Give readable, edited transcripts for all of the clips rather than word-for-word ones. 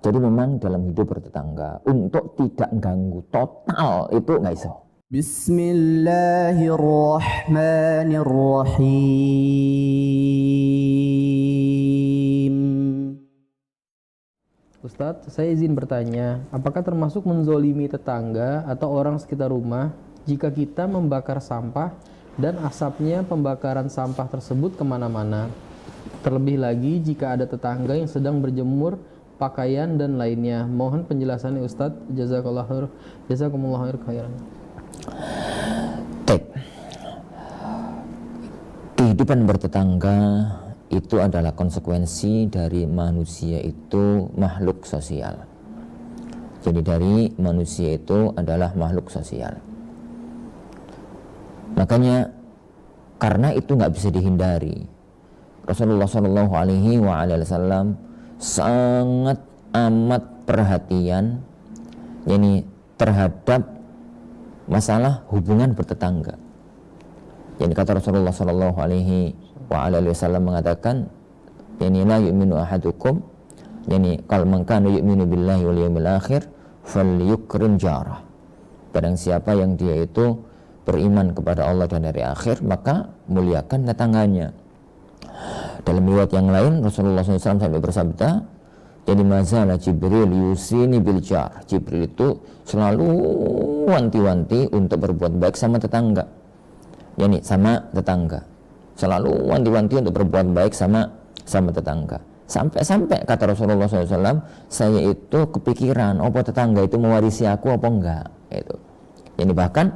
Jadi memang dalam hidup bertetangga untuk tidak ganggu total itu nggak iso. Bismillahirrahmanirrahim. Ustadz, saya izin bertanya, apakah termasuk menzolimi tetangga atau orang sekitar rumah jika kita membakar sampah dan asapnya pembakaran sampah tersebut kemana-mana? Terlebih lagi jika ada tetangga yang sedang berjemur pakaian dan lainnya. Mohon penjelasannya Ustadz. Jazakumullah khairan. Kehidupan bertetangga itu adalah konsekuensi dari manusia itu makhluk sosial. Jadi dari manusia itu adalah makhluk sosial. Makanya karena itu nggak bisa dihindari, Rasulullah Shallallahu Alaihi Wasallam sangat amat perhatian terhadap masalah hubungan bertetangga. Jadi kata Rasulullah Shallallahu Alaihi Wasallam mengatakan, la yu'minu ahadukum, kalau man kana yu'minu billahi wal yawmil akhir falyukrim jarah. Barang siapa yang dia itu beriman kepada Allah dan hari akhir, maka muliakan tetangganya. Dalam riwayat yang lain Rasulullah SAW sampai bersabda, jadi mazalah Jibril yusini bil jar. Jibril itu selalu wanti-wanti untuk berbuat baik sama tetangga. Sama tetangga. Selalu wanti-wanti untuk berbuat baik sama tetangga. Sampai kata Rasulullah SAW, saya itu kepikiran, apa tetangga itu mewarisi aku apa enggak. Itu. Jadi bahkan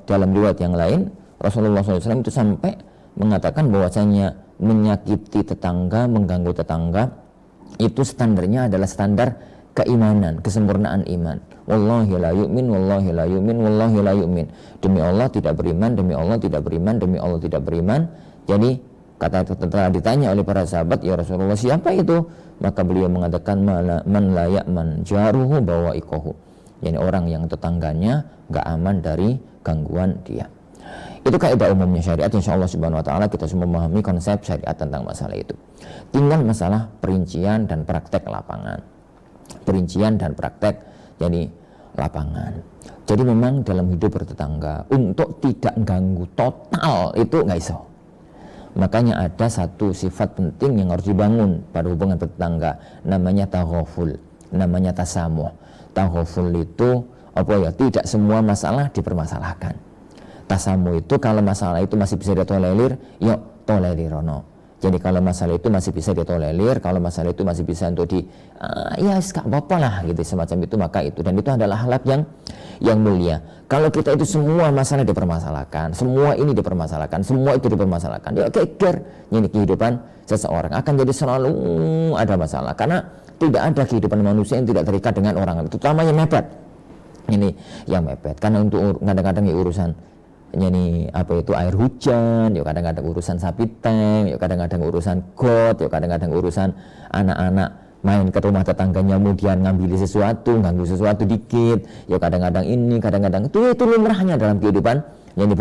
dalam riwayat yang lain Rasulullah SAW itu sampai mengatakan bahwasanya menyakiti tetangga, mengganggu tetangga itu standarnya adalah standar keimanan, kesempurnaan iman. Wallahi la yu'min, wallahi la yu'min, wallahi la yu'min. Demi Allah tidak beriman, demi Allah tidak beriman, demi Allah tidak beriman. Jadi telah ditanya oleh para sahabat, ya Rasulullah siapa itu? Maka beliau mengatakan man la ya'man jaruhu bawa'iqahu. Jadi orang yang tetangganya enggak aman dari gangguan dia. Itu kaidah umumnya syariat. Insyaallah subhanahu wa ta'ala kita semua memahami konsep syariat tentang masalah itu. Tinggal masalah perincian dan praktek lapangan. Perincian dan praktek jadi lapangan. Jadi memang dalam hidup bertetangga untuk tidak ganggu total itu nggak iso. Makanya ada satu sifat penting yang harus dibangun pada hubungan bertetangga, namanya taghaful, namanya tasamuh. Taghaful itu tidak semua masalah dipermasalahkan. Tasamuh itu kalau masalah itu masih bisa ditolerir, yuk tolerirono. Jadi kalau masalah itu masih bisa ditolerir, kalau masalah itu masih bisa untuk ya gak apa-apa lah gitu, semacam itu, maka itu. Dan itu adalah akhlak yang mulia. Kalau kita itu semua masalah dipermasalahkan, semua ini dipermasalahkan, semua itu dipermasalahkan, ya geger. Ini kehidupan seseorang akan jadi selalu ada masalah. Karena tidak ada kehidupan manusia yang tidak terikat dengan orang, terutama yang mepet. Ini yang mepet, karena untuk kadang-kadang urusan air hujan, yuk kadang-kadang urusan sapi tank, yuk kadang-kadang urusan got, yuk kadang-kadang urusan anak-anak main ke rumah tetangganya kemudian ngambil sesuatu, ganggu sesuatu dikit, yuk kadang-kadang ini, kadang-kadang itu lumrahnya dalam kehidupan yang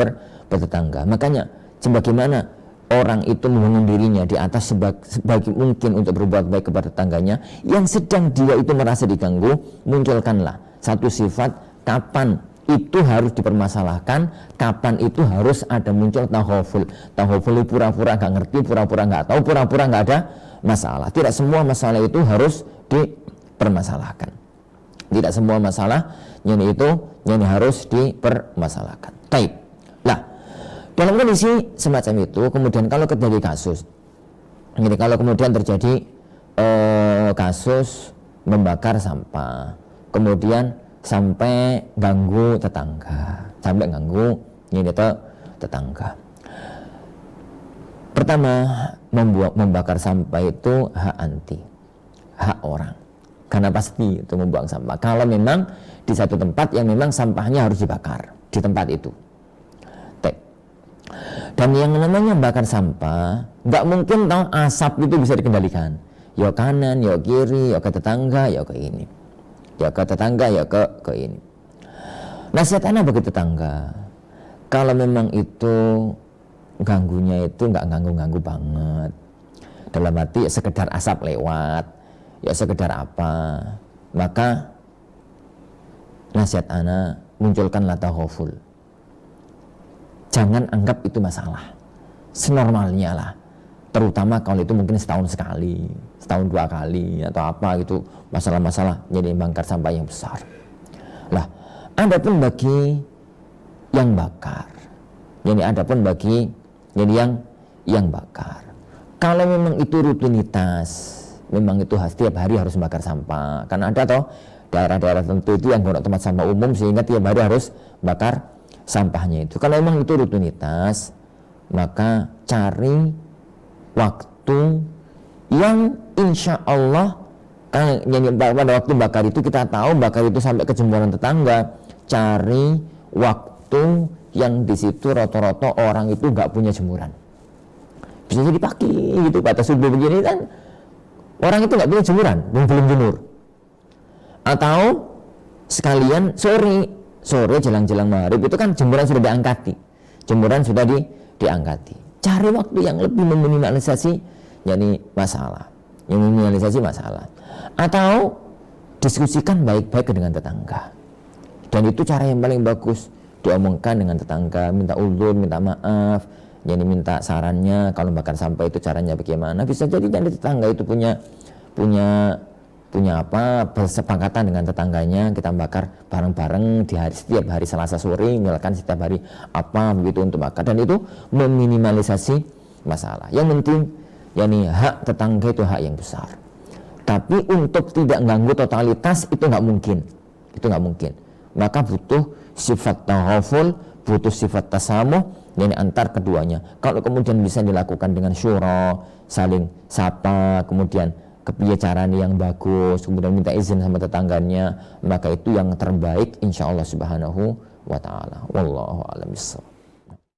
bertetangga. Makanya sebagaimana orang itu membangun dirinya di atas sebaik mungkin untuk berbuat baik kepada tetangganya, yang sedang dia itu merasa diganggu, munculkanlah satu sifat kapan itu harus dipermasalahkan, kapan itu harus ada muncul taghaful. Taghaful pura-pura nggak ngerti, pura-pura nggak tahu, pura-pura nggak ada masalah. Tidak semua masalah itu harus dipermasalahkan. Tidak semua masalah yang harus dipermasalahkan. Baik. Nah, dalam kondisi semacam itu, kemudian kalau terjadi kasus, kalau kemudian terjadi kasus membakar sampah, kemudian sampai ganggu tetangga, tetangga. Pertama, membakar sampah itu hak anti, hak orang. Karena pasti itu membuang sampah. Kalau memang di satu tempat yang memang sampahnya harus dibakar di tempat itu. Dan yang namanya bakar sampah, nggak mungkin asap itu bisa dikendalikan. Ya kanan, ya kiri, ya ke tetangga, ya ke ini. Ya ke tetangga, ya ke ini. Nasihatnya bagi tetangga, kalau memang itu ganggunya itu nggak ganggu-ganggu banget, dalam arti sekedar asap lewat, ya sekedar apa, maka nasihat ana munculkan la taghaful. Jangan anggap itu masalah, senormalnya lah. Terutama kalau itu mungkin setahun sekali, setahun 2 kali atau apa gitu, masalah-masalah jadi bangkar sampah yang besar. Lah, adapun bagi yang bakar, jadi adapun bagi jadi yang bakar, kalau memang itu rutinitas, memang itu setiap hari harus bakar sampah, karena ada toh daerah-daerah tertentu itu yang bukan tempat sampah umum sehingga tiap hari harus bakar sampahnya itu. Kalau memang itu rutinitas, maka cari waktu yang insya Allah, kan pada waktu bakar itu kita tahu bakar itu sampai ke jemuran tetangga. Cari waktu yang di situ rata-rata orang itu nggak punya jemuran. Bisa jadi pagi gitu, pada subuh begini kan orang itu nggak punya jemuran, belum jemur. Atau sekalian sore jelang-jelang maghrib itu kan jemuran sudah diangkati, diangkati. Cari waktu yang lebih meminimalisasi masalah, atau diskusikan baik-baik dengan tetangga. Dan itu cara yang paling bagus, diomongkan dengan tetangga, minta uzur, minta maaf, minta sarannya kalau bakar sampah itu caranya bagaimana. Bisa jadi tetangga itu punya kesepakatan dengan tetangganya, kita bakar bareng-bareng setiap hari Selasa sore, misalkan setiap hari apa begitu untuk bakar, dan itu meminimalisasi masalah. Yang penting hak tetangga itu hak yang besar. Tapi untuk tidak ganggu totalitas itu nggak mungkin. Maka butuh sifat taghaful, butuh sifat tasamuh antar keduanya. Kalau kemudian bisa dilakukan dengan syura, saling sapa, kemudian kebicaraan yang bagus, kemudian minta izin sama tetangganya, maka itu yang terbaik insya Allah subhanahu wa ta'ala. Wallahu a'lam bishawab.